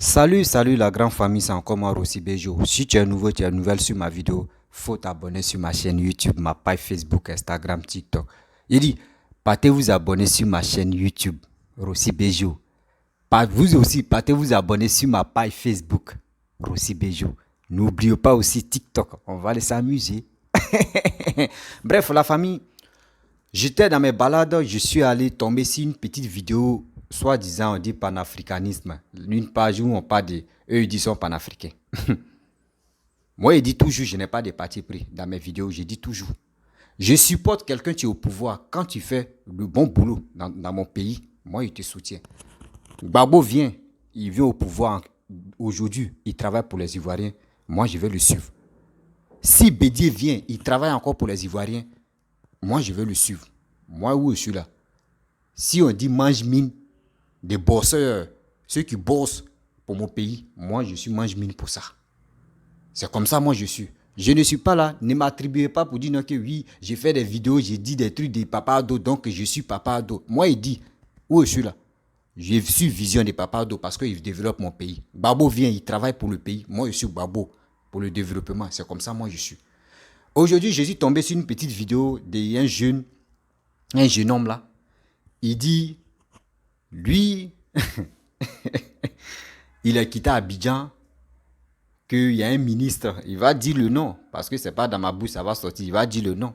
Salut la grande famille, c'est encore moi Rossi Bejo. Si tu es nouveau, tu es nouvelle sur ma vidéo, faut t'abonner sur ma chaîne YouTube, ma page Facebook, Instagram, TikTok. Il dit, partez vous abonner sur ma chaîne YouTube, Rossi Bejo. Vous aussi, partez vous abonner sur ma page Facebook, Rossi Bejo. N'oubliez pas aussi TikTok, on va aller s'amuser. Bref, la famille, j'étais dans mes balades, je suis allé tomber sur une petite vidéo, soi-disant on dit panafricanisme. Une page où on parle de... Eux ils disent sont panafricains. Moi je dis toujours, je n'ai pas de parti pris dans mes vidéos, je dis toujours. Je supporte quelqu'un qui est au pouvoir quand tu fais le bon boulot dans mon pays. Moi je te soutiens. Gbagbo vient, il vient au pouvoir aujourd'hui, il travaille pour les Ivoiriens. Moi je vais le suivre. Si Bédier vient, il travaille encore pour les Ivoiriens. Moi, je vais le suivre. Moi, où je suis là. Si on dit mange mine, des bosseurs, ceux qui bossent pour mon pays, moi, je suis mange mine pour ça. C'est comme ça, moi, je suis. Je ne suis pas là, ne m'attribuez pas pour dire non, que oui, j'ai fait des vidéos, j'ai dit des trucs de Papa Ado, donc je suis Papa Ado. Moi, il dit, où je suis là. Je suis vision de Papa Ado parce qu'il développe mon pays. Babo vient, il travaille pour le pays. Moi, je suis Babo pour le développement. C'est comme ça, moi, je suis. Aujourd'hui, je suis tombé sur une petite vidéo d'un jeune homme là. Il dit, lui, il a quitté Abidjan, qu'il y a un ministre, il va dire le nom, parce que c'est pas dans ma bouche, ça va sortir, il va dire le nom.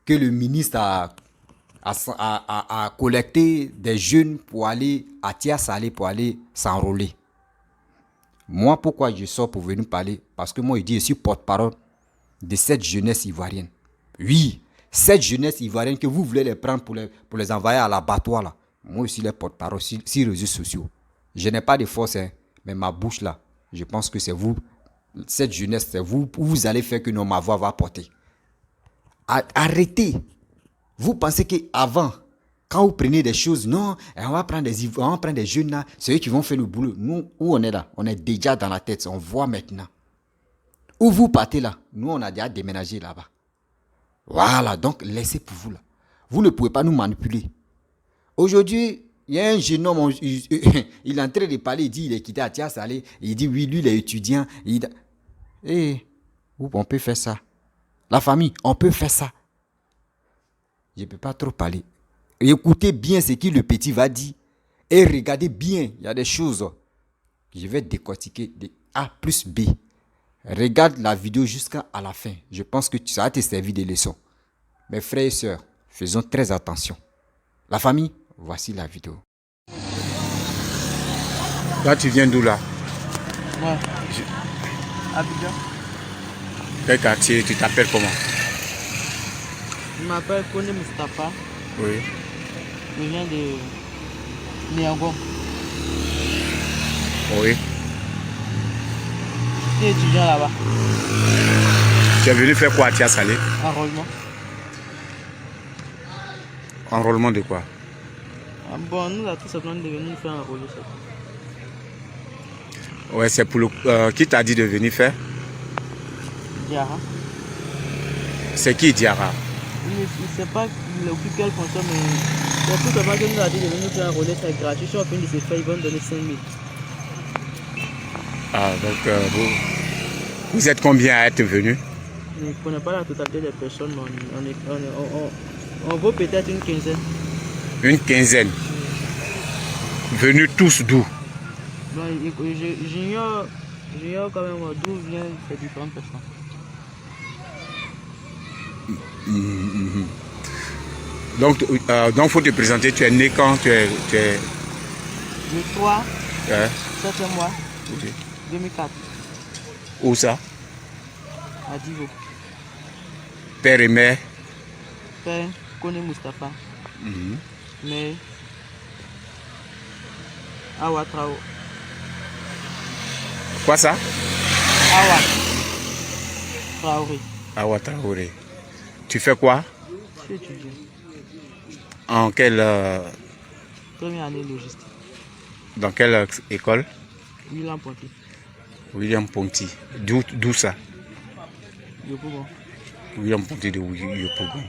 Que le ministre a collecté des jeunes pour aller à Tia-Salé pour aller s'enrôler. Moi, pourquoi je sors pour venir parler? Parce que moi, il dit, je suis porte-parole de cette jeunesse ivoirienne. Oui, cette jeunesse ivoirienne que vous voulez les prendre pour les envoyer à l'abattoir là. Moi aussi les porte-parole sur les réseaux sociaux. Je n'ai pas de force, hein, mais ma bouche là, je pense que c'est vous, cette jeunesse, c'est vous, vous allez faire que ma voix va porter. Arrêtez. Vous pensez qu'avant, quand vous prenez des choses, non, on va prendre des jeunes là, c'est eux qui vont faire le boulot. Nous, où on est là, on est déjà dans la tête, on voit maintenant. Où vous partez là, nous on a déjà déménagé là-bas. Voilà, donc laissez pour vous là. Vous ne pouvez pas nous manipuler. Aujourd'hui, il y a un jeune homme, il est en train de parler, il dit il est quitté à Tia-Salé, il dit oui, lui il est étudiant. On peut faire ça. La famille, on peut faire ça. Je ne peux pas trop parler. Écoutez bien ce que le petit va dire et regardez bien, il y a des choses que je vais décortiquer de A plus B. Regarde la vidéo jusqu'à la fin. Je pense que ça va te servir de leçon. Mes frères et sœurs, faisons très attention. La famille, voici la vidéo. Là, tu viens d'où là? Ouais. Abidjan. Quel quartier? Tu t'appelles comment? Je m'appelle Kone Mustapha. Oui. Je viens de Niango. Oui. Je suis étudiant là-bas. Tu es venu faire quoi à Tia-Salé? Enrôlement. Enrôlement de quoi? Bon, nous là, tout simplement devenu nous faire enrôler. Ouais, c'est pour le... qui t'a dit de venir faire? Diara. C'est qui Diara? Il ne sait pas il occupe quelle fonction, mais c'est tout simplement que nous a dit de venir nous faire enrôler, c'est gratuit. Si on finit de se faire, ils vont nous donner 5 000. Ah, donc vous êtes combien à être venus? Je ne connais pas la totalité des personnes, mais on vaut peut-être une quinzaine. Une quinzaine. Venus tous d'où? Bon, j'ignore quand même d'où viennent ces différentes personnes. Donc faut te présenter, tu es né quand? Tu es... Le 3, 7e mois, Okay. 2004, Où ça? à Divo. Père et mère? Père, Kone Mustapha. Mais, Awa Trao. Quoi ça? Awa Traoré. Awa Traoré. Tu fais quoi? Je suis étudiant. En quelle... Première année logistique. dans quelle école? William Ponty. William Ponty. D'où ça? Yopougon. William Ponty de Yopougon.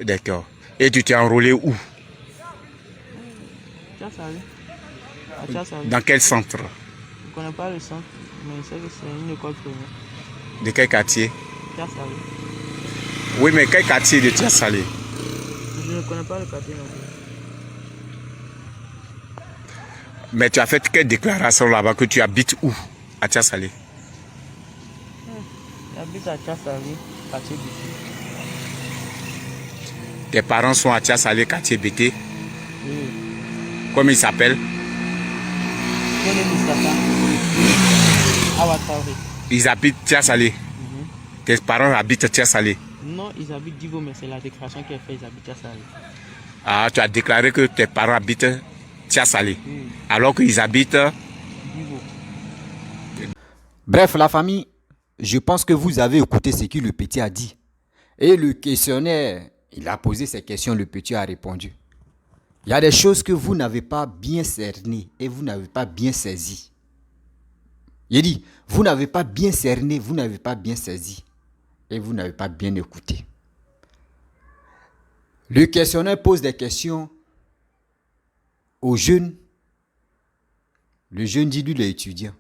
D'accord. Et tu t'es enrôlé où? Tia-Salé. À Tchassali. Dans quel centre? Je ne connais pas le centre, mais je sais que c'est une école primaire. De quel quartier? Tchassali. Oui, mais quel quartier de Tchassali? Je ne connais pas le quartier non plus. Mais tu as fait quelle déclaration là-bas que tu habites où? À Tchassali. J'habite à Tchassali, quartier d'ici. Tes parents sont à Tchassali, quartier BT. Oui. Comment ils s'appellent? Quel est Moustapha? Awa Traoré. Ils habitent Tchassali. Tes parents habitent Tchassali. Non, ils habitent Divo, mais c'est la déclaration qui est faite, ils habitent Tchassali. Ah, tu as déclaré que tes parents habitent Tchassali. Oui. Alors qu'ils habitent. Divo. Bref, la famille, je pense que vous avez écouté ce que le petit a dit. Et le questionnaire, il a posé ses questions, le petit a répondu. Il y a des choses que vous n'avez pas bien cernées et vous n'avez pas bien saisi. Il dit, vous n'avez pas bien cerné, vous n'avez pas bien saisi et vous n'avez pas bien écouté. Le questionnaire pose des questions aux jeunes. Le jeune dit, lui, il est étudiant.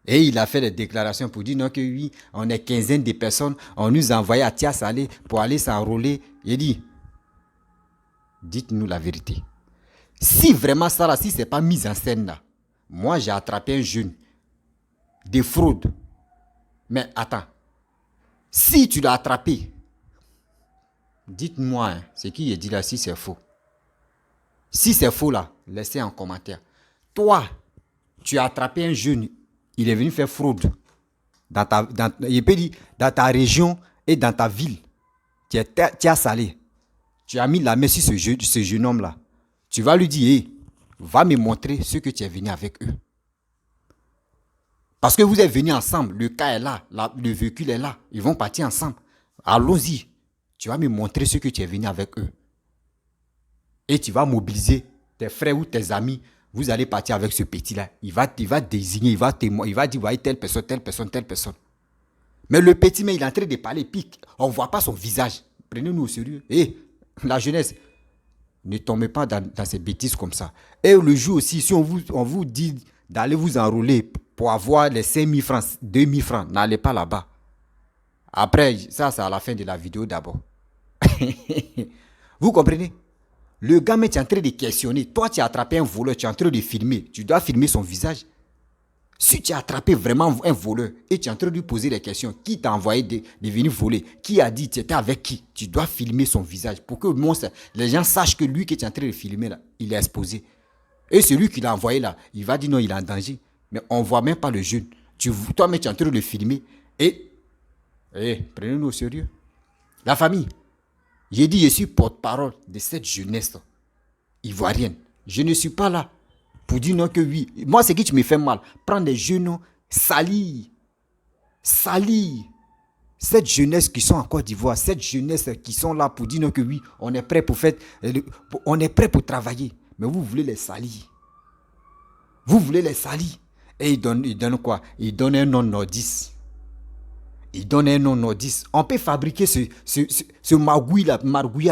Et il a fait des déclarations pour dire non que oui, on est quinzaine de personnes, on nous a envoyé à Tchassali pour aller s'enrôler. Il dit, dites-nous la vérité. Si vraiment ça là, si c'est pas mise en scène là, moi j'ai attrapé un jeune de fraude. Mais attends, si tu l'as attrapé, dites-moi ce qui est dit là si c'est faux. Si c'est faux là, laissez en commentaire. Toi, tu as attrapé un jeune, il est venu faire fraude dans ta région et dans ta ville. Tu as salé. Tu as mis la main sur ce jeune homme-là. Tu vas lui dire, hey, va me montrer ce que tu es venu avec eux. Parce que vous êtes venus ensemble. Le cas est là, le véhicule est là. Ils vont partir ensemble. Allons-y. Tu vas me montrer ce que tu es venu avec eux. Et tu vas mobiliser tes frères ou tes amis. Vous allez partir avec ce petit-là. Il va désigner, il va dire, voyez, telle personne, telle personne, telle personne. Mais le petit, mais il est en train de parler, pique. On ne voit pas son visage. Prenez-nous au sérieux. Et la jeunesse, ne tombez pas dans ces bêtises comme ça. Et le jour aussi, si on vous dit d'aller vous enrôler pour avoir les 5 000 francs, 2 000 francs, n'allez pas là-bas. Après, ça, c'est à la fin de la vidéo d'abord. Vous comprenez? Le gars, mais tu es en train de questionner. Toi, tu as attrapé un voleur, tu es en train de filmer. Tu dois filmer son visage. Si tu as attrapé vraiment un voleur et tu es en train de lui poser des questions, qui t'a envoyé de venir voler? Qui a dit tu étais avec qui? Tu dois filmer son visage pour que les gens sachent que lui que tu es en train de filmer là, il est exposé. Et celui qui l'a envoyé là, il va dire non, il est en danger. Mais on ne voit même pas le jeune. Toi, mais tu es en train de le filmer. Et prenez-nous au sérieux. La famille, j'ai dit je suis porte-parole de cette jeunesse ivoirienne. Je ne suis pas là pour dire non que oui. Moi, c'est que tu me fais mal. Prendre des jeunes, salir cette jeunesse qui sont en Côte d'Ivoire, cette jeunesse qui sont là pour dire non que oui, on est prêt pour faire, on est prêt pour travailler. Mais vous voulez les salir. Vous voulez les salir. Et ils donnent quoi? Ils donnent un nom nordiste. Ils donnent un nom nordiste. On peut fabriquer ce margouilla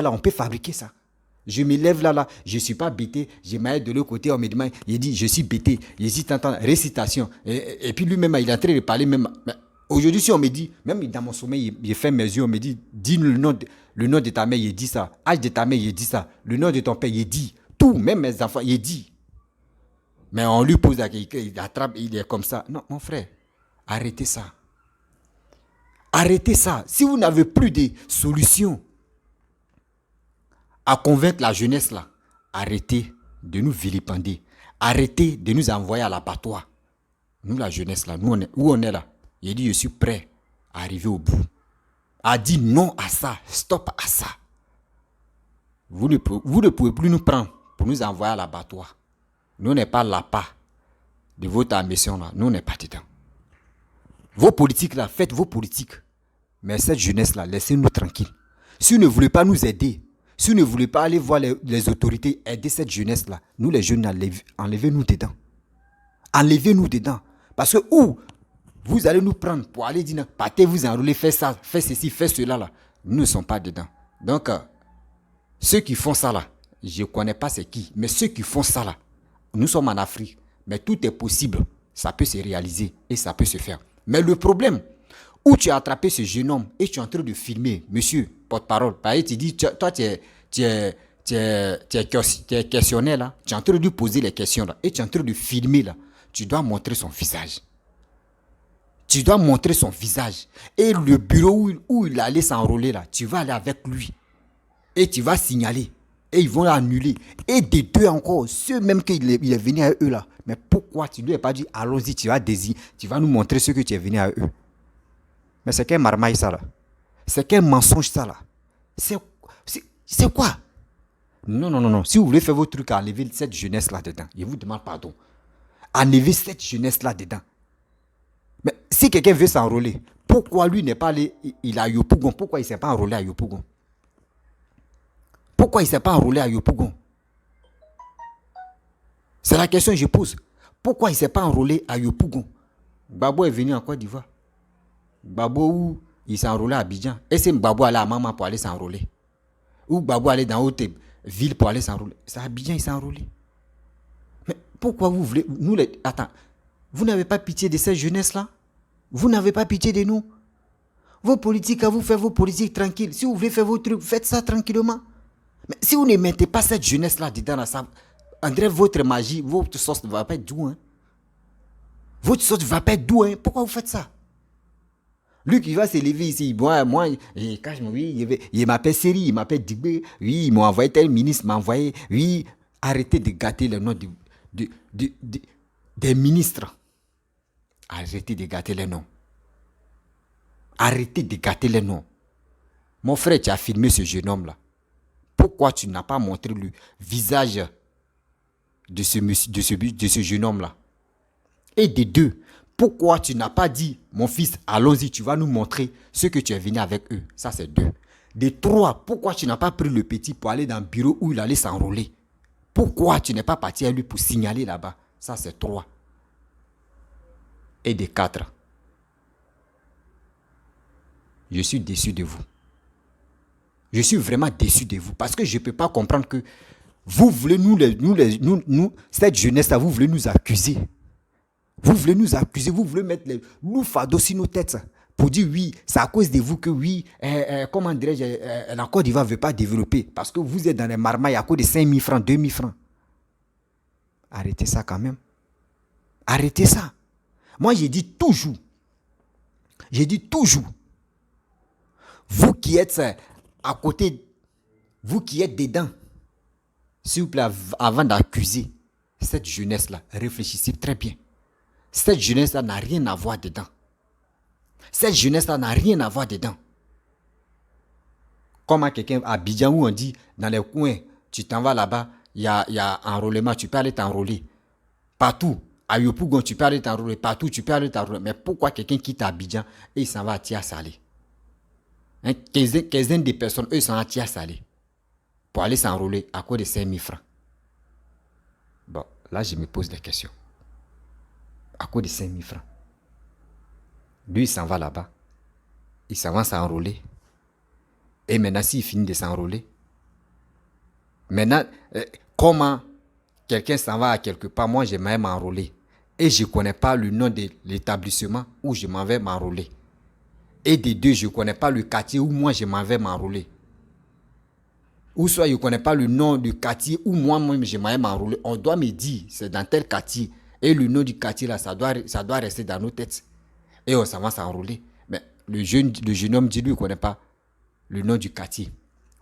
là, on peut fabriquer ça. Je me lève là, je ne suis pas bêté, je m'arrête de l'autre côté, on me demande, il dit, je suis bêté, il dit, t'entends, récitation. Et puis lui-même, il est en train de parler même. Aujourd'hui, si on me dit, même dans mon sommeil, il fait mes yeux, on me dit, dis le nom de ta mère, il dit ça. Âge de ta mère, il dit ça. Le nom de ton père, il dit. Tout, même mes enfants, il dit. Mais on lui pose la question, il attrape, il est comme ça. Non, mon frère, arrêtez ça. Arrêtez ça. Si vous n'avez plus de solutions à convaincre la jeunesse là, arrêtez de nous vilipender. Arrêtez de nous envoyer à l'abattoir. Nous, la jeunesse là, nous, où on est là, il dit, je suis prêt à arriver au bout. A dit non à ça, stop à ça. Vous ne pouvez plus nous prendre pour nous envoyer à l'abattoir. Nous n'est pas l'appât de votre ambition là. Nous n'est pas dedans. Vos politiques là, faites vos politiques. Mais cette jeunesse là, laissez-nous tranquilles. Si vous ne voulez pas nous aider, si vous ne voulez pas aller voir les autorités, aider cette jeunesse là, nous les jeunes, enlevez-nous dedans. Enlevez-nous dedans. Parce que vous allez nous prendre pour aller dire, partez vous enrôler, faites ça, faites ceci, faites cela là. Nous ne sommes pas dedans. Donc, ceux qui font ça là, je ne connais pas c'est qui, mais ceux qui font ça là, Nous sommes en Afrique, mais tout est possible. Ça peut se réaliser et ça peut se faire. Mais le problème, où tu as attrapé ce jeune homme et tu es en train de filmer, monsieur, porte-parole, tu dis, toi, tu es questionnaire là, tu es en train de lui poser les questions là, et tu es en train de filmer là, tu dois montrer son visage. Tu dois montrer son visage. Et le bureau où il allait s'enrôler là, tu vas aller avec lui. Et tu vas signaler. Et ils vont l'annuler. Et des deux encore, ceux même qu'il est venu à eux là. Mais pourquoi tu ne lui as pas dit, allons-y, tu vas nous montrer ce que tu es venu à eux. Mais c'est quel marmaille ça là? C'est quel mensonge ça là? C'est quoi? Non, non, non, non. Si vous voulez faire vos trucs, enlevez cette jeunesse là dedans. Je vous demande pardon. Enlevez cette jeunesse là dedans. Mais si quelqu'un veut s'enrôler, pourquoi lui n'est pas allé, il est à Yopougon? Pourquoi il ne s'est pas enrôlé à Yopougon? Pourquoi il ne s'est pas enrôlé à Yopougon? C'est la question que je pose. Pourquoi il ne s'est pas enrôlé à Yopougon? Gbagbo est venu en Côte d'Ivoire. Gbagbo où il s'est enrôlé à Abidjan. Et c'est Gbagbo allé à Maman pour aller s'enrôler. Ou Gbagbo allé dans haute ville pour aller s'enrôler. C'est à Abidjan il s'est enrôlé. Mais pourquoi vous voulez... Attends. Vous n'avez pas pitié de cette jeunesse-là? Vous n'avez pas pitié de nous? Vos politiques, à vous faire vos politiques tranquilles. Si vous voulez faire vos trucs, faites ça tranquillement. Mais si vous ne mettez pas cette jeunesse-là dedans, là, ça, André, votre magie, votre sauce ne va pas être doux. Hein? Votre sauce ne va pas être doux. Hein? Pourquoi vous faites ça? Lui qui va se lever ici, moi il m'appelle Seri, il m'appelle Digbe, oui, il m'a envoyé tel ministre, m'a envoyé, oui, arrêtez de gâter le nom des ministres. Arrêtez de gâter les noms. Arrêtez de gâter les noms. Mon frère, tu as filmé ce jeune homme-là. Pourquoi tu n'as pas montré le visage de ce jeune homme-là? Et des deux, pourquoi tu n'as pas dit, mon fils, allons-y, tu vas nous montrer ce que tu es venu avec eux? Ça, c'est deux. Des trois, pourquoi tu n'as pas pris le petit pour aller dans le bureau où il allait s'enrôler? Pourquoi tu n'es pas parti à lui pour signaler là-bas? Ça, c'est trois. Et des quatre. Je suis déçu de vous. Je suis vraiment déçu de vous parce que je ne peux pas comprendre que vous voulez nous cette jeunesse-là, vous voulez nous accuser. Vous voulez nous accuser, vous voulez mettre les loufados sur nos têtes pour dire oui, c'est à cause de vous que oui, comment dirais-je, la Côte d'Ivoire ne veut pas développer parce que vous êtes dans les marmailles à cause de 5 000 francs, 2 000 francs. Arrêtez ça quand même. Arrêtez ça. Moi, j'ai dit toujours, vous qui êtes à côté, vous qui êtes dedans, s'il vous plaît, avant d'accuser cette jeunesse-là, réfléchissez très bien. Cette jeunesse-là n'a rien à voir dedans. Cette jeunesse-là n'a rien à voir dedans. Comme quelqu'un à Abidjan où on dit, dans les coins, tu t'en vas là-bas, il y a enrôlement, tu peux aller t'enrôler. Partout. À Yopougon, tu peux aller t'enrôler. Partout, tu peux aller t'enrôler. Mais pourquoi quelqu'un quitte Abidjan et il s'en va à Tia-Salé? Hein, quinzaine de personnes, eux, sont à Tia-Salé pour aller s'enrôler à cause de 5 000 francs. Bon, là, je me pose des questions. À cause de 5 000 francs. Lui, il s'en va là-bas. Il s'en va s'enrôler. Et maintenant, s'il finit de s'enrôler, maintenant, comment quelqu'un s'en va à quelque part, moi, j'aimerais m'enrôler. Et je ne connais pas le nom de l'établissement où je m'en vais m'enrôler. Et des deux, je ne connais pas le quartier où moi, je m'en vais m'enrôler. Ou soit je ne connais pas le nom du quartier où moi-même, je m'en vais m'enrôler. On doit me dire, c'est dans tel quartier. Et le nom du quartier, là, ça doit rester dans nos têtes. Et on s'en va s'enrôler. Mais le jeune homme dit, lui, il ne connaît pas le nom du quartier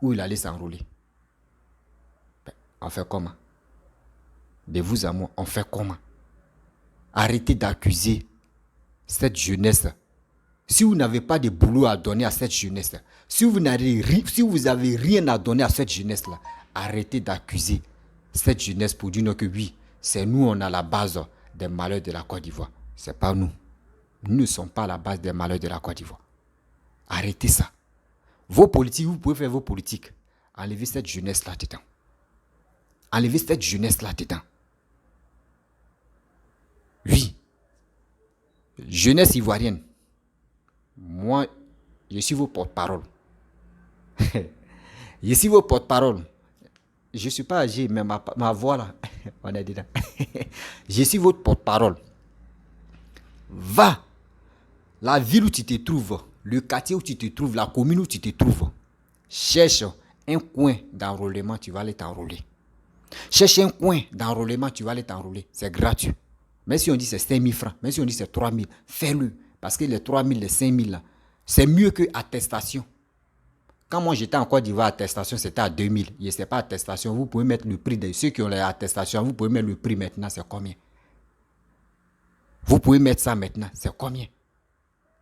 où il allait s'enrôler. Ben, on fait comment? De vous à moi, on fait comment? Arrêtez d'accuser cette jeunesse. Si vous n'avez pas de boulot à donner à cette jeunesse, si vous avez rien à donner à cette jeunesse-là, arrêtez d'accuser cette jeunesse pour dire que oui, c'est nous, on a la base des malheurs de la Côte d'Ivoire. Ce n'est pas nous. Nous ne sommes pas la base des malheurs de la Côte d'Ivoire. Arrêtez ça. Vos politiques, vous pouvez faire vos politiques. Enlevez cette jeunesse là-dedans. Enlevez cette jeunesse là-dedans. Oui. Jeunesse ivoirienne. Moi, je suis vos porte-parole. Je suis vos porte-parole. je ne suis pas âgé, mais ma voix là, on est dedans. Je suis votre porte-parole. Va, la ville où tu te trouves, le quartier où tu te trouves, la commune où tu te trouves, cherche un coin d'enrôlement, tu vas aller t'enrôler. Cherche un coin d'enrôlement, tu vas aller t'enrôler. C'est gratuit. Même si on dit c'est 5 000 francs, même si on dit c'est 3 000, fais-le. Parce que les 3 000, les 5 000 là, c'est mieux que attestation. Quand moi j'étais en Côte d'Ivoire, attestation c'était à 2 000. Je ne sais pas attestation, vous pouvez mettre le prix de ceux qui ont les attestations, vous pouvez mettre le prix maintenant, c'est combien? Vous pouvez mettre ça maintenant, c'est combien?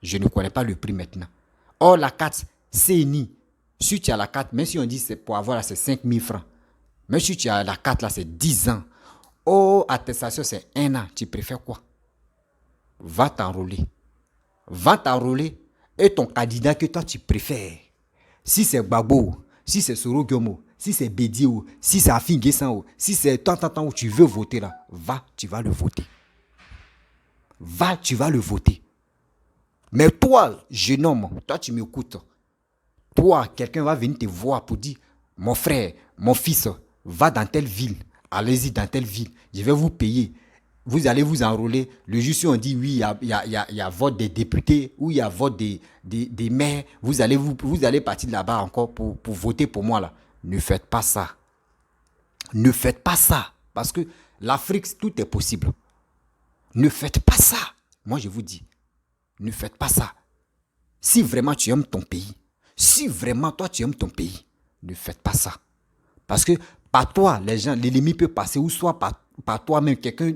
Je ne connais pas le prix maintenant. Or, la carte CNI, si tu as la carte, même si on dit c'est pour avoir là, c'est 5 000 francs. Même si tu as la carte là, c'est 10 ans. Oh, attestation, c'est 1 an. Tu préfères quoi? Va t'enrôler. Va t'enrôler. Et ton candidat que toi tu préfères. Si c'est Gbagbo, si c'est Soro Gyomo, si c'est Bédi, si c'est Afin Guessan, si c'est tant où tu veux voter là, va, tu vas le voter. Va, tu vas le voter. Mais toi, jeune homme, toi tu m'écoutes. Toi, quelqu'un va venir te voir pour dire, mon frère, mon fils, va dans telle ville, allez-y dans telle ville, je vais vous payer. Vous allez vous enrôler. Le jour si on dit oui, il y a vote des députés ou il y a vote des maires, vous allez partir là-bas encore pour voter pour moi là. Ne faites pas ça. Ne faites pas ça. Parce que l'Afrique, tout est possible. Ne faites pas ça. Moi, je vous dis, ne faites pas ça. Si vraiment tu aimes ton pays, si vraiment toi tu aimes ton pays, ne faites pas ça. Parce que par toi, les gens, l'ennemi peut passer, ou soit par toi-même, quelqu'un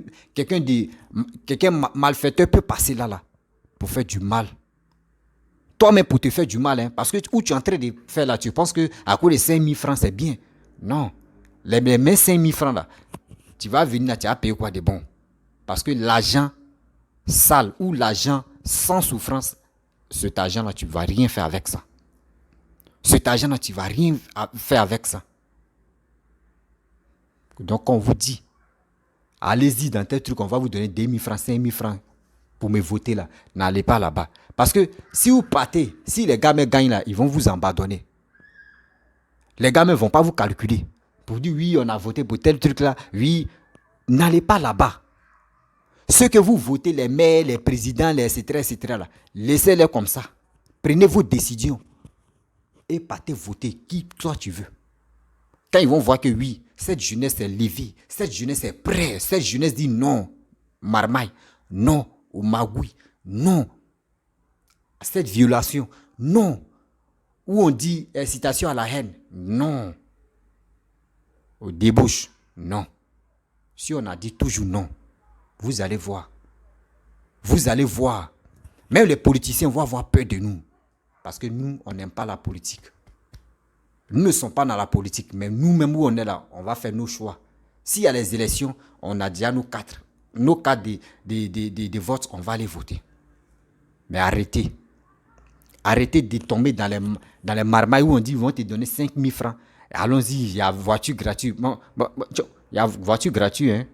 malfaiteur peut passer là, pour faire du mal. Toi-même pour te faire du mal, hein, parce que où tu es en train de faire là, tu penses que à cause de 5 000 francs, c'est bien. Non. Les mêmes 5 000 francs là, tu vas venir là, tu vas payer quoi de bon? Parce que l'argent sale ou l'argent sans souffrance, cet argent-là, tu ne vas rien faire avec ça. Cet argent-là, tu ne vas rien faire avec ça. Donc, on vous dit, allez-y dans tel truc, on va vous donner 2 000 francs, 5 000 francs pour me voter là. N'allez pas là-bas. Parce que si vous partez, si les gars me gagnent là, ils vont vous abandonner. Les gars ne vont pas vous calculer. Pour dire oui, on a voté pour tel truc là. Oui, n'allez pas là-bas. Ceux que vous votez, les maires, les présidents, les etc. là, laissez-les comme ça. Prenez vos décisions. Et partez voter qui toi tu veux. Quand ils vont voir que oui, cette jeunesse est levée, cette jeunesse est prête, cette jeunesse dit non, marmaille, non au magouille, non à cette violation, non. Où on dit incitation à la haine, non. Au débauche, non. Si on a dit toujours non, vous allez voir. Vous allez voir. Même les politiciens vont avoir peur de nous. Parce que nous, on n'aime pas la politique. Nous ne sommes pas dans la politique, mais nous-mêmes où on est là, on va faire nos choix. S'il y a les élections, on a déjà nos quatre de votes, on va aller voter. Mais arrêtez. Arrêtez de tomber dans les marmailles où on dit qu'ils vont te donner 5 000 francs. Allons-y, il y a voiture gratuite. Il y a voiture gratuite. Hein?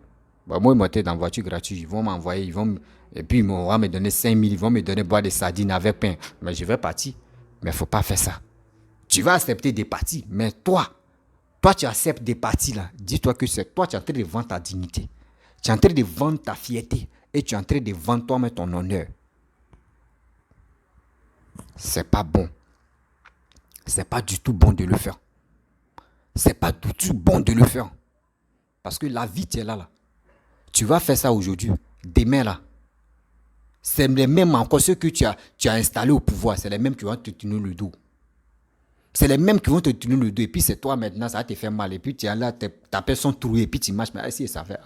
Moi, je monte dans voiture gratuite. Ils vont m'envoyer, et puis ils vont me donner 5 000, ils vont me donner boire des sardines avec pain. Mais je vais partir. Mais il ne faut pas faire ça. Tu vas accepter des partis, mais toi tu acceptes des partis là. Dis-toi que c'est toi, tu es en train de vendre ta dignité. Tu es en train de vendre ta fierté. Et tu es en train de vendre toi-même ton honneur. C'est pas bon. C'est pas du tout bon de le faire. C'est pas du tout bon de le faire. Parce que la vie, tu es là. Tu vas faire ça aujourd'hui. Demain là. C'est les mêmes encore ceux que tu as installés au pouvoir. C'est les mêmes qui vont te tenir le dos. C'est les mêmes qui vont te tenir le dos. Et puis c'est toi maintenant, ça va te faire mal. Et puis tu es là, ta personne trouée. Et puis tu marches. Mais si ça fait.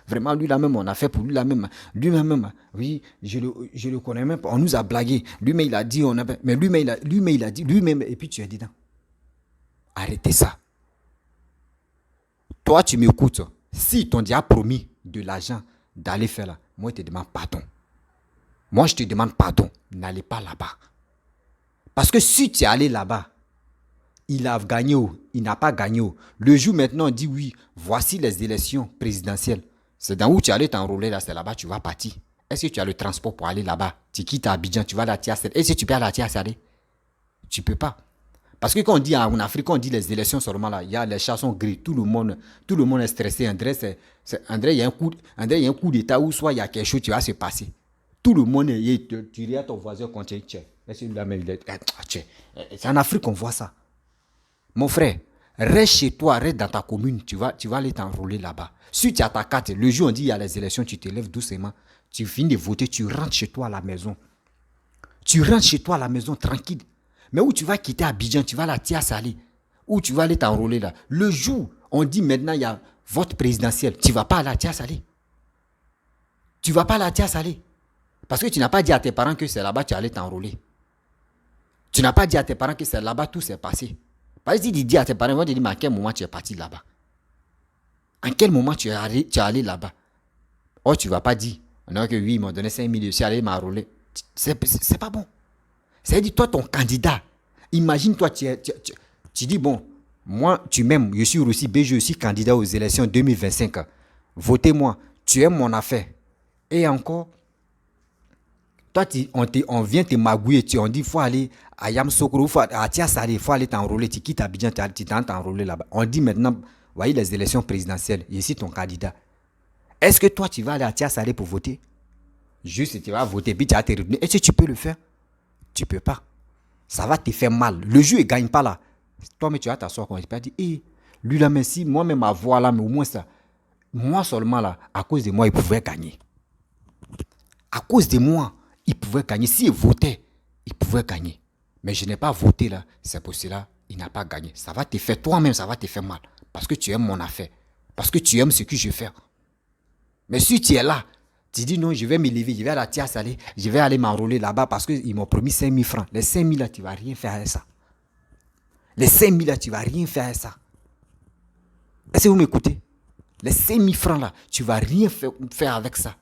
Vraiment, lui là même, on a fait pour lui là même. Lui-même, oui, je le connais même pas. On nous a blagué. Lui-même, il a dit, mais lui-même, il a dit. Lui-même, et puis tu es dedans. Arrêtez ça. Toi, tu m'écoutes. Si t'ont déjà promis de l'argent d'aller faire là, moi, je te demande pardon. Moi, je te demande pardon. N'allez pas là-bas. Parce que si tu es allé là-bas, il a gagné ou il n'a pas gagné. Le jour maintenant, on dit oui, voici les élections présidentielles. C'est dans où tu allais t'enrôler là, c'est là-bas, tu vas partir. Est-ce que tu as le transport pour aller là-bas? Tu quittes Abidjan, tu vas à la Tiassel. Est-ce que tu peux aller à la Tiassel? Tu ne peux pas. Parce que quand on dit en Afrique, on dit les élections seulement là, il y a les chats sont gris, tout le monde est stressé. André, il y a un coup d'état ou soit il y a quelque chose qui va se passer. Tout le monde tu regardes ton voisin quand tu es. C'est en Afrique qu'on voit ça. Mon frère, reste chez toi, reste dans ta commune, tu vas aller t'enrôler là-bas. Si tu as ta carte, le jour où on dit il y a les élections, tu te lèves doucement, tu finis de voter, tu rentres chez toi à la maison. Tu rentres chez toi à la maison tranquille. Mais où tu vas quitter Abidjan, tu vas à la Tia Salé, où tu vas aller t'enrôler là. Le jour, on dit maintenant il y a vote présidentiel, tu ne vas pas à la Tia Salé. Tu ne vas pas à la Tia Salé. Parce que tu n'as pas dit à tes parents que c'est là-bas que tu allais t'enrôler. Tu n'as pas dit à tes parents que c'est là-bas tout s'est passé. Parce que si tu dis à tes parents, ils vont te dire, mais à quel moment tu es parti là-bas? En quel moment tu es allé là-bas? Oh, tu ne vas pas dire. Non, que oui, ils m'ont donné 5 000, je suis allé m'enrôler. C'est pas bon. C'est-à-dire, toi, ton candidat, imagine, toi, tu dis, bon, moi, tu m'aimes, je suis aussi je suis candidat aux élections 2025. Votez-moi. Tu aimes mon affaire. Et encore, toi, on vient te magouiller, on dit, il faut aller à Yamsokro, à Tiasale, il faut aller t'enrôler, tu quittes Abidjan, tu t'enrôler là-bas. On dit maintenant, voyez les élections présidentielles, je suis ton candidat. Est-ce que toi, tu vas aller à Tiasale pour voter? Juste, tu vas voter, puis tu vas te revenir. Est-ce que tu peux le faire? Tu ne peux pas. Ça va te faire mal. Le jeu, il ne gagne pas là. Toi-même, tu vas t'asseoir quand tu vas dire, lui là, merci, moi-même, ma voix là, mais au moins ça. Moi seulement là, à cause de moi, il pouvait gagner. À cause de moi, il pouvait gagner. S'il votait, il pouvait gagner. Mais je n'ai pas voté là. C'est pour cela il n'a pas gagné. Ça va te faire, toi-même, ça va te faire mal. Parce que tu aimes mon affaire. Parce que tu aimes ce que je fais. Mais si tu es là, tu dis non, je vais me lever, je vais à la Tia Salé, je vais aller m'enrôler là-bas parce qu'ils m'ont promis 5 000 francs. Les 5 000 là, tu ne vas rien faire avec ça. Les 5 000 là, tu ne vas rien faire avec ça. Est-ce que vous m'écoutez? Les 5 000 francs là, tu ne vas rien faire avec ça.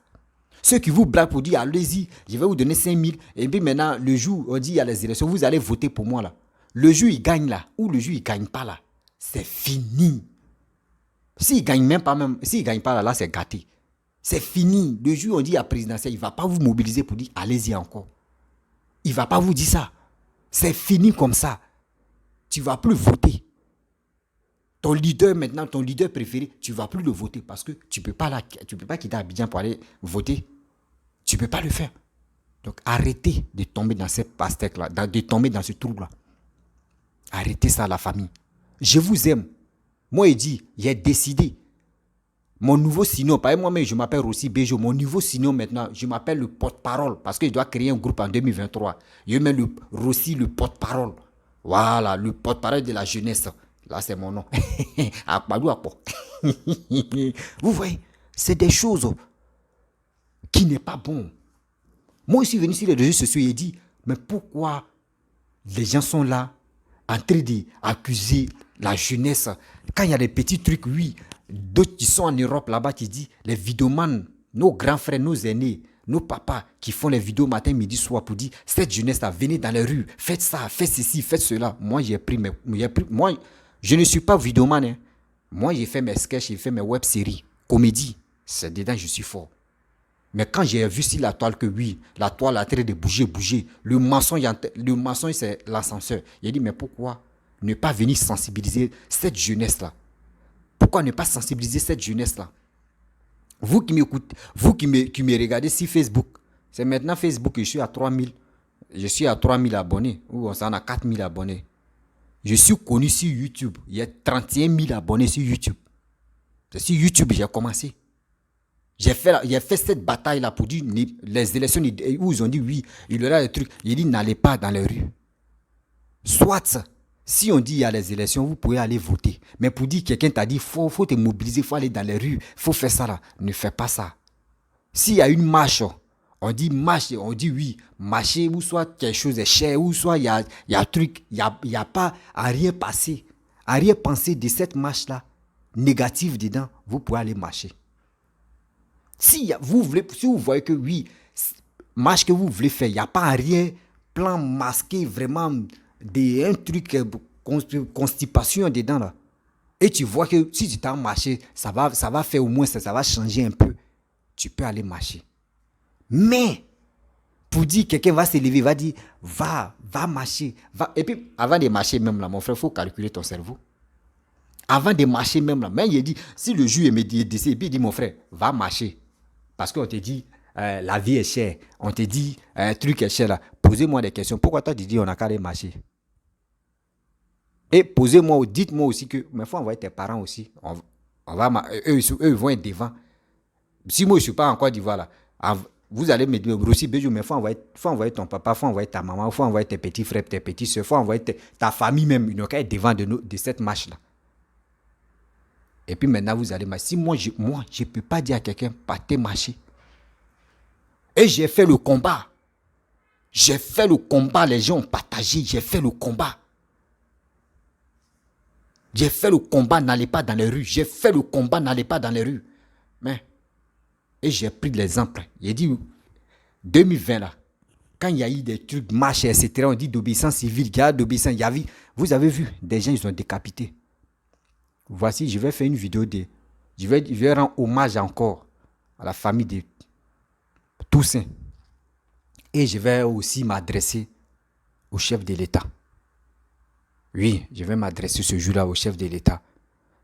Ceux qui vous blaguent pour dire, allez-y, je vais vous donner 5 000. Et puis maintenant, le jour où on dit il y a les élections, vous allez voter pour moi là. Le jour il gagne là, ou le jour il ne gagne pas là, c'est fini. S'il ne gagne même pas, s'il ne gagne pas là, c'est gâté. C'est fini. Le jour où on dit à présidentiel, il ne va pas vous mobiliser pour dire, allez-y encore. Il ne va pas vous dire ça. C'est fini comme ça. Tu ne vas plus voter. Ton leader maintenant, ton leader préféré, tu ne vas plus le voter parce que tu ne peux pas quitter Abidjan pour aller voter. Tu ne peux pas le faire. Donc arrêtez de tomber dans cette pastèque-là, de tomber dans ce trou-là. Arrêtez ça, la famille. Je vous aime. Moi, il dit, j'ai décidé. Mon nouveau sinon, pas moi-même, je m'appelle Rossi Bejo. Mon nouveau sinon maintenant, je m'appelle le porte-parole parce que je dois créer un groupe en 2023. Je mets Rossi le porte-parole. Voilà, le porte-parole de la jeunesse. Là, c'est mon nom. Vous voyez, c'est des choses qui n'est pas bon. Moi, je suis venu sur les réseaux sociaux et j'ai dit, mais pourquoi les gens sont là en train d'accuser la jeunesse? Quand il y a des petits trucs, oui, d'autres qui sont en Europe là-bas qui disent, les vidéomans, nos grands frères, nos aînés, nos papas qui font les vidéos matin, midi, soir pour dire, cette jeunesse-là, venez dans les rues, faites ça, faites ceci, faites cela. Moi, moi, je ne suis pas vidéoman. Hein. Moi, j'ai fait mes sketchs, j'ai fait mes web-séries, comédie. C'est dedans, je suis fort. Mais quand j'ai vu sur la toile que oui, la toile a train de bouger, le mensonge c'est l'ascenseur. J'ai dit, mais pourquoi ne pas venir sensibiliser cette jeunesse-là? Pourquoi ne pas sensibiliser cette jeunesse-là? Vous qui m'écoutez, vous qui me regardez sur Facebook, c'est maintenant Facebook que je suis à 3000. Je suis à 3000 abonnés, ou on s'en a 4000 abonnés. Je suis connu sur YouTube. Il y a 31 000 abonnés sur YouTube. C'est sur YouTube que j'ai commencé. J'ai fait cette bataille-là pour dire les élections où ils ont dit oui, il y aura des trucs. Il dit n'allez pas dans les rues. Soit, si on dit il y a les élections, vous pouvez aller voter. Mais pour dire quelqu'un t'a dit faut te mobiliser, il faut aller dans les rues, il faut faire ça là. Ne fais pas ça. S'il y a une marche, on dit marche, on dit oui, marcher, ou soit quelque chose est cher, ou soit il y a un truc, il y a pas à rien passer, à rien penser de cette marche-là, négative dedans, vous pouvez aller marcher. Si vous voyez que oui, marche que vous voulez faire, il n'y a pas rien, plan masqué, vraiment, un truc, constipation dedans là. Et tu vois que si tu t'en marché, ça va faire au moins ça va changer un peu. Tu peux aller marcher. Mais, Pour dire, quelqu'un va se lever, va dire, va marcher. Va. Et puis, avant de marcher même là, mon frère, il faut calculer ton cerveau. Avant de marcher même là, mais il dit, si le jour est décédé, puis il dit, mon frère, va marcher. Parce qu'on te dit, la vie est chère. On te dit, un truc est cher là. Posez-moi des questions. Pourquoi toi tu dis, on a qu'à aller marcher? Et posez-moi, dites-moi aussi que, mais il faut envoyer tes parents aussi. Eux vont être devant. Si moi je ne suis pas en Côte d'Ivoire là, vous allez me dire, Rossi Béjou, mais il faut envoyer ton papa, il faut envoyer ta maman, il faut envoyer tes petits frères, tes petits soeurs, il faut envoyer ta famille même. Ils n'ont qu'à être devant de cette marche là. Et puis maintenant, vous allez marcher. Si moi, je ne peux pas dire à quelqu'un, partez marcher. Et j'ai fait le combat. J'ai fait le combat, les gens ont partagé, j'ai fait le combat. J'ai fait le combat, n'allez pas dans les rues. J'ai fait le combat, n'allez pas dans les rues. Mais, et j'ai pris l'exemple. J'ai dit, 2020 là, quand il y a eu des trucs, marches, etc., on dit d'obéissance civile, il y a d'obéissance, vous avez vu, des gens, ils ont décapité. Voici, je vais faire une vidéo je vais rendre hommage encore à la famille de Toussaint. Et je vais aussi m'adresser au chef de l'État. Oui, je vais m'adresser ce jour-là au chef de l'État.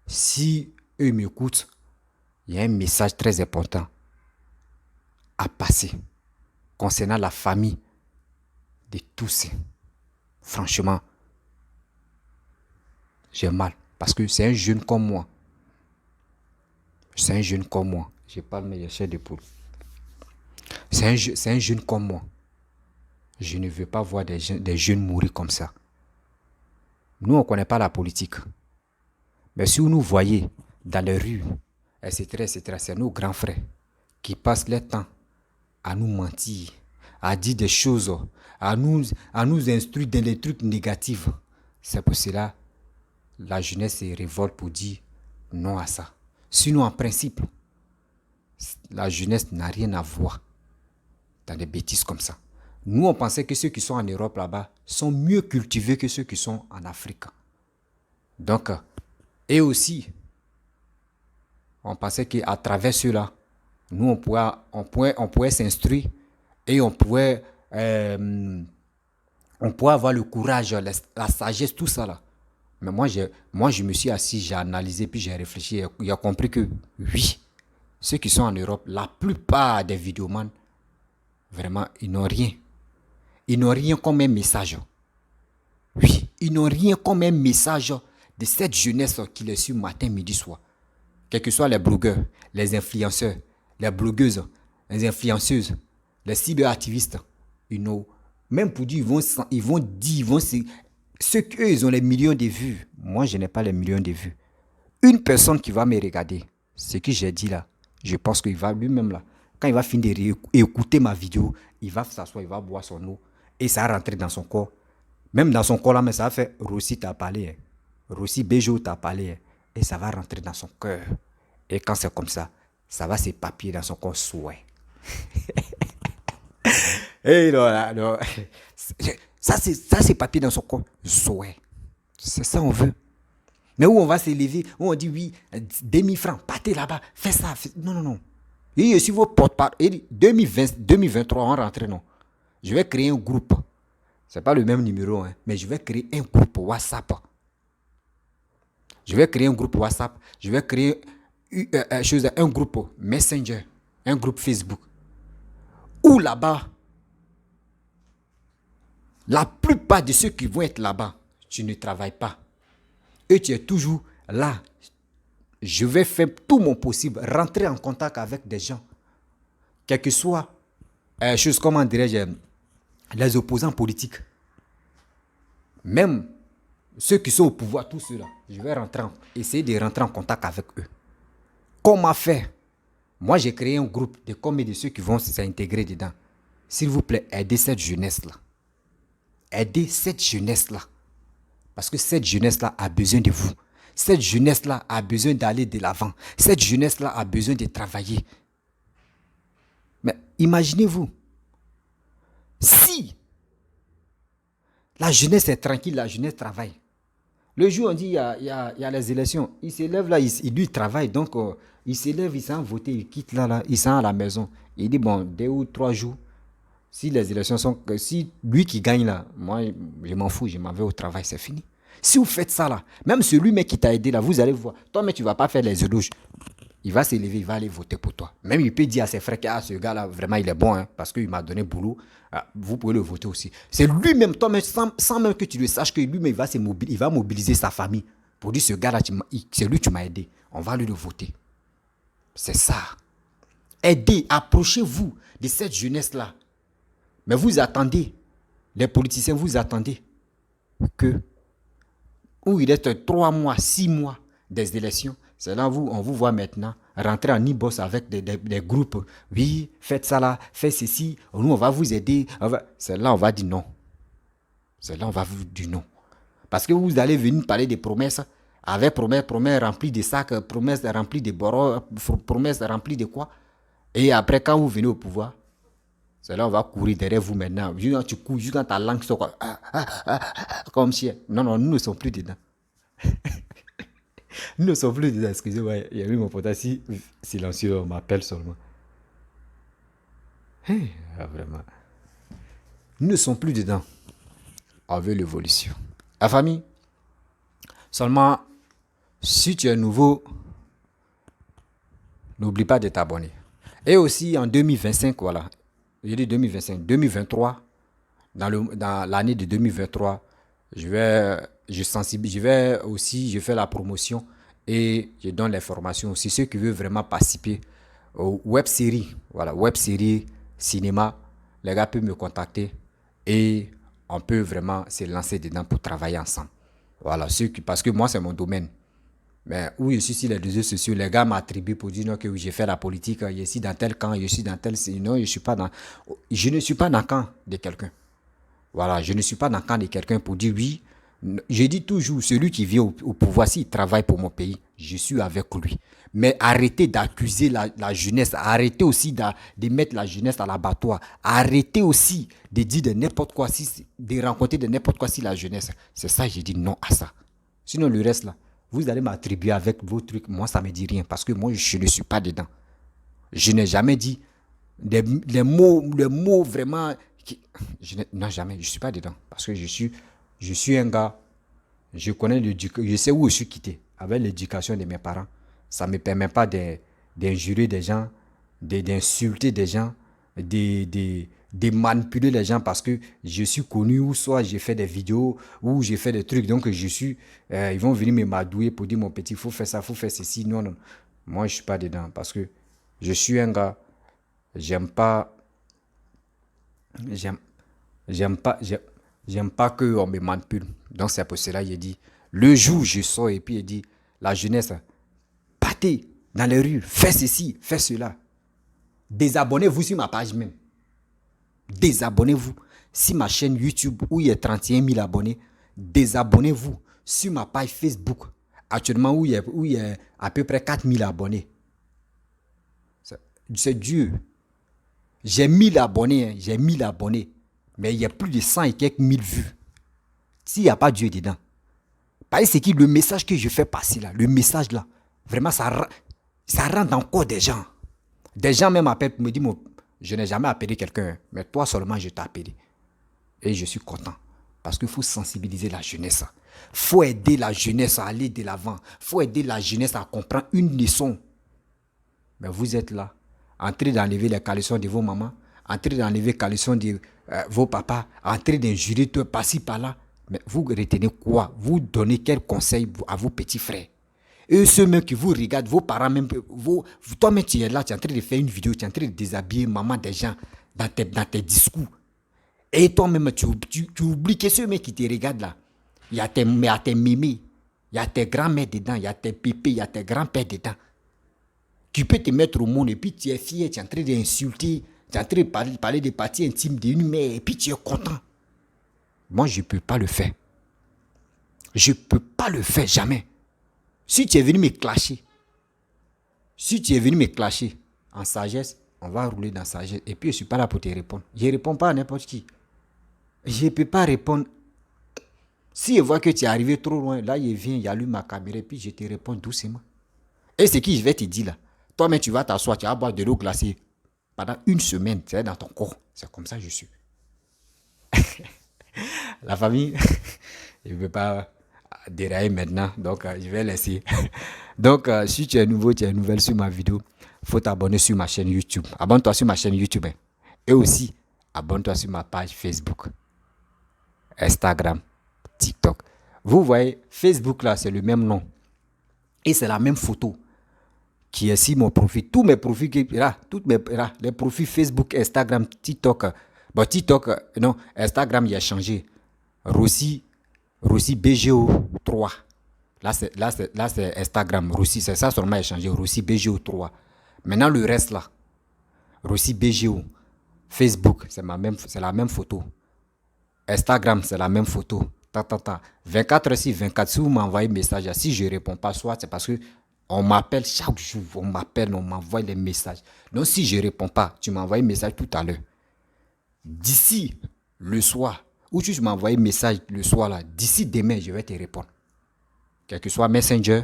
Si eux m'écoutent, il y a un message très important à passer concernant la famille de Toussaint. Franchement, j'ai mal. Parce que c'est un jeune comme moi. C'est un jeune comme moi. Je parle, mais j'ai chair de poule. C'est un jeune comme moi. Je ne veux pas voir des jeunes mourir comme ça. Nous, on ne connaît pas la politique. Mais si vous nous voyez dans les rues, etc., c'est nos grands frères qui passent leur temps à nous mentir, à dire des choses, à nous instruire dans des trucs négatifs. C'est pour cela la jeunesse se révolte pour dire non à ça. Sinon, en principe, la jeunesse n'a rien à voir dans des bêtises comme ça. Nous, on pensait que ceux qui sont en Europe là-bas sont mieux cultivés que ceux qui sont en Afrique. Donc, et aussi, on pensait qu'à travers ceux-là, nous, on pourrait s'instruire et on pourrait avoir le courage, la sagesse, tout ça là. Mais moi, je me suis assis, j'ai analysé, puis j'ai réfléchi, et j'ai compris que oui, ceux qui sont en Europe, la plupart des vidéomans, vraiment, ils n'ont rien. Ils n'ont rien comme un message. Oui, ils n'ont rien comme un message de cette jeunesse qui les suit matin, midi, soir. Quels que soient les blogueurs, les influenceurs, les blogueuses, les influenceuses, les cyberactivistes, même pour dire, ils vont dire, ceux qu'eux, ils ont les millions de vues. Moi, je n'ai pas les millions de vues. Une personne qui va me regarder, ce que j'ai dit là, je pense qu'il va lui-même là, quand il va finir d'écouter ma vidéo, il va s'asseoir, il va boire son eau et ça va rentrer dans son corps. Même dans son corps là, mais ça va faire Rossi t'a parlé. Rossi Béjou t'a parlé. Et ça va rentrer dans son cœur. Et quand c'est comme ça, ça va s'éparpiller dans son corps souhait. Et non. Ça s'éparpille dans son corps souhait. C'est ça on veut. Mais où on va s'élever, où on dit oui, 2000 francs, partez là-bas, fais ça. Non. Et si vous porte-parole, 2023, on rentre, non. Je vais créer un groupe. Ce n'est pas le même numéro, hein, mais je vais créer un groupe WhatsApp. Je vais créer un groupe WhatsApp. Je vais créer un groupe Messenger, un groupe Facebook. Où là-bas, la plupart de ceux qui vont être là-bas, tu ne travailles pas. Et tu es toujours là. Je vais faire tout mon possible, rentrer en contact avec des gens. Quel que soit, comment dirais-je, les opposants politiques. Même ceux qui sont au pouvoir, tous ceux-là, je vais essayer de rentrer en contact avec eux. Comment faire? Moi, j'ai créé un groupe de combien de ceux qui vont s'intégrer dedans. S'il vous plaît, aidez cette jeunesse-là. Aidez cette jeunesse-là. Parce que cette jeunesse-là a besoin de vous. Cette jeunesse-là a besoin d'aller de l'avant. Cette jeunesse-là a besoin de travailler. Mais imaginez-vous, si la jeunesse est tranquille, la jeunesse travaille. Le jour où on dit il y a les élections, il se lève là, il travaille. Donc, il se lève, il s'en voter, il quitte là, il s'en à la maison. Il dit, bon, 2 ou 3 jours, Si les élections sont... Si lui qui gagne là, moi, je m'en fous, je m'en vais au travail, c'est fini. Si vous faites ça là, même celui mec qui t'a aidé là, vous allez voir. Toi, mais tu ne vas pas faire les éloges. Il va s'élever, il va aller voter pour toi. Même il peut dire à ses frères que ce gars-là, vraiment, il est bon, hein, parce qu'il m'a donné boulot. Vous pouvez le voter aussi. C'est lui-même, toi, mais sans même que tu le saches, que lui-même, il va mobiliser sa famille pour dire ce gars-là, c'est lui qui m'a aidé. On va lui le voter. C'est ça. Aidez, approchez-vous de cette jeunesse-là. Mais vous attendez, les politiciens, vous attendez que, où il reste 3 mois, 6 mois des élections, c'est là où on vous voit maintenant rentrer en e-boss avec des groupes. Oui, faites ça là, faites ceci, nous on va vous aider. C'est là on va dire non. C'est là on va vous dire non. Parce que vous allez venir parler des promesses, avec promesses remplies de sacs, promesses remplies de boros, promesses remplies de quoi. Et après, quand vous venez au pouvoir, c'est là on va courir derrière vous maintenant. Juste quand tu cours, juste quand ta langue sort comme chien. Non, non, nous ne sommes plus dedans. Nous ne sommes plus dedans. Excusez-moi, il y a eu mon potassier silencieux, on m'appelle seulement. Vraiment. Nous ne sommes plus dedans. On veut l'évolution. La famille, seulement, si tu es nouveau, n'oublie pas de t'abonner. Et aussi en 2025, voilà. Je dis 2025, 2023, dans l'année de 2023, je fais la promotion et je donne les formations aussi. Ceux qui veulent vraiment participer aux web-séries, voilà, web-séries, cinéma, les gars peuvent me contacter et on peut vraiment se lancer dedans pour travailler ensemble. Voilà, parce que moi, c'est mon domaine. Mais où je suis sur les réseaux sociaux, les gars m'attribuent pour dire non, que j'ai fait la politique, je suis dans tel camp, je suis dans tel... Non, je ne suis pas dans le camp de quelqu'un. Voilà, je ne suis pas dans le camp de quelqu'un pour dire oui. Je dis toujours, celui qui vient au pouvoir, s'il travaille pour mon pays, je suis avec lui. Mais arrêtez d'accuser la jeunesse, arrêtez aussi de mettre la jeunesse à l'abattoir, arrêtez aussi de dire de n'importe quoi, de rencontrer de n'importe quoi si la jeunesse. C'est ça, j'ai dit non à ça. Sinon, le reste là, vous allez m'attribuer avec vos trucs, moi ça ne me dit rien, parce que moi je ne suis pas dedans. Je n'ai jamais dit les mots vraiment... Non, jamais, je ne suis pas dedans. Parce que je suis un gars, je connais je sais où je suis quitté. Avec l'éducation de mes parents, ça ne me permet pas d'injurer des gens, d'insulter des gens, de manipuler les gens parce que je suis connu ou soit j'ai fait des vidéos ou j'ai fait des trucs. Donc ils vont venir me madouer pour dire mon petit, il faut faire ça, il faut faire ceci. Non, non. Moi, je ne suis pas dedans parce que je suis un gars, j'aime pas qu'on me manipule. Donc c'est pour cela qu'il dit, le jour où je sors et puis il dit, la jeunesse, partez dans les rues, faites ceci, faites cela. Désabonnez-vous sur ma page même. Désabonnez-vous sur ma chaîne YouTube où il y a 31 000 abonnés. Désabonnez-vous sur ma page Facebook actuellement où il y a à peu près 4 000 abonnés. C'est Dieu. J'ai 1000 abonnés, j'ai 1000 abonnés. Mais il y a plus de 100 et quelques mille vues. S'il n'y a pas Dieu dedans. Parce que le message que je fais passer là, le message là, vraiment ça rentre dans le corps des gens. Des gens même appellent pour me dire, je n'ai jamais appelé quelqu'un, mais toi seulement je t'ai appelé. Et je suis content. Parce qu'il faut sensibiliser la jeunesse. Il faut aider la jeunesse à aller de l'avant. Il faut aider la jeunesse à comprendre une leçon. Mais vous êtes là, en train d'enlever les caleçons de vos mamans, en train d'enlever les caleçons de vos papas, en train d'injurer tout par-ci, par-là. Mais vous retenez quoi? Vous donnez quel conseil à vos petits frères? Et ceux même qui vous regardent, vos parents même, toi-même tu es là, tu es en train de faire une vidéo, tu es en train de déshabiller maman des gens dans tes discours. Et toi-même, tu oublies que ceux même qui te regardent là, il y a tes mémés, il y a tes grands-mères dedans, il y a tes pépés, il y a tes grands-pères dedans. Tu peux te mettre au monde et puis tu es fier, tu es en train d'insulter, tu es en train de parler des parties intimes d'une mère et puis tu es content. Moi, je ne peux pas le faire. Je ne peux pas le faire, jamais. Si tu es venu me clasher, en sagesse, on va rouler dans sagesse. Et puis, je ne suis pas là pour te répondre. Je ne réponds pas à n'importe qui. Je ne peux pas répondre. Si je vois que tu es arrivé trop loin, là, je viens, j'allume ma caméra et puis je te réponds doucement. Et c'est qui je vais te dire là? Toi-même, tu vas t'asseoir, tu vas boire de l'eau glacée. pendant une semaine, c'est dans ton corps. C'est comme ça que je suis. La famille, je ne veux pas dérailler maintenant, donc je vais laisser. Donc, si tu es nouveau, tu es nouvelle sur ma vidéo, il faut t'abonner sur ma chaîne YouTube. Abonne-toi sur ma chaîne YouTube. Hein. Et aussi, abonne-toi sur ma page Facebook, Instagram, TikTok. Vous voyez, Facebook, là, c'est le même nom. Et c'est la même photo qui est sur mon profil. Tous mes profils, les profils Facebook, Instagram, TikTok. Bon, TikTok, non, Instagram, il a changé. Rossi BGO 3. Là, c'est Instagram. Rossi, c'est ça seulement, il a changé. Rossi BGO 3. Maintenant, le reste, là, Rossi BGO. Facebook, c'est la même photo. Instagram, c'est la même photo. 24 sur 24, si vous m'envoyez un message, si je ne réponds pas, soit c'est parce que on m'appelle chaque jour, on m'envoie les messages. Donc, si je ne réponds pas, tu m'envoies un message tout à l'heure. D'ici le soir, ou tu m'envoies un message le soir, là, d'ici demain, je vais te répondre. Quel que soit Messenger,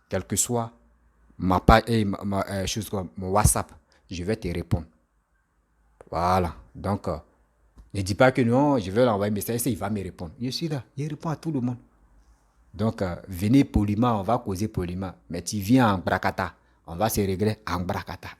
quel que soit ma page, chose comme mon WhatsApp, je vais te répondre. Voilà. Donc, ne dis pas que non, je vais l'envoyer un message, il va me répondre. Je suis là, il répond à tout le monde. Donc, venez poliment, on va causer poliment. Mais tu viens en bracata, on va se régler en bracata.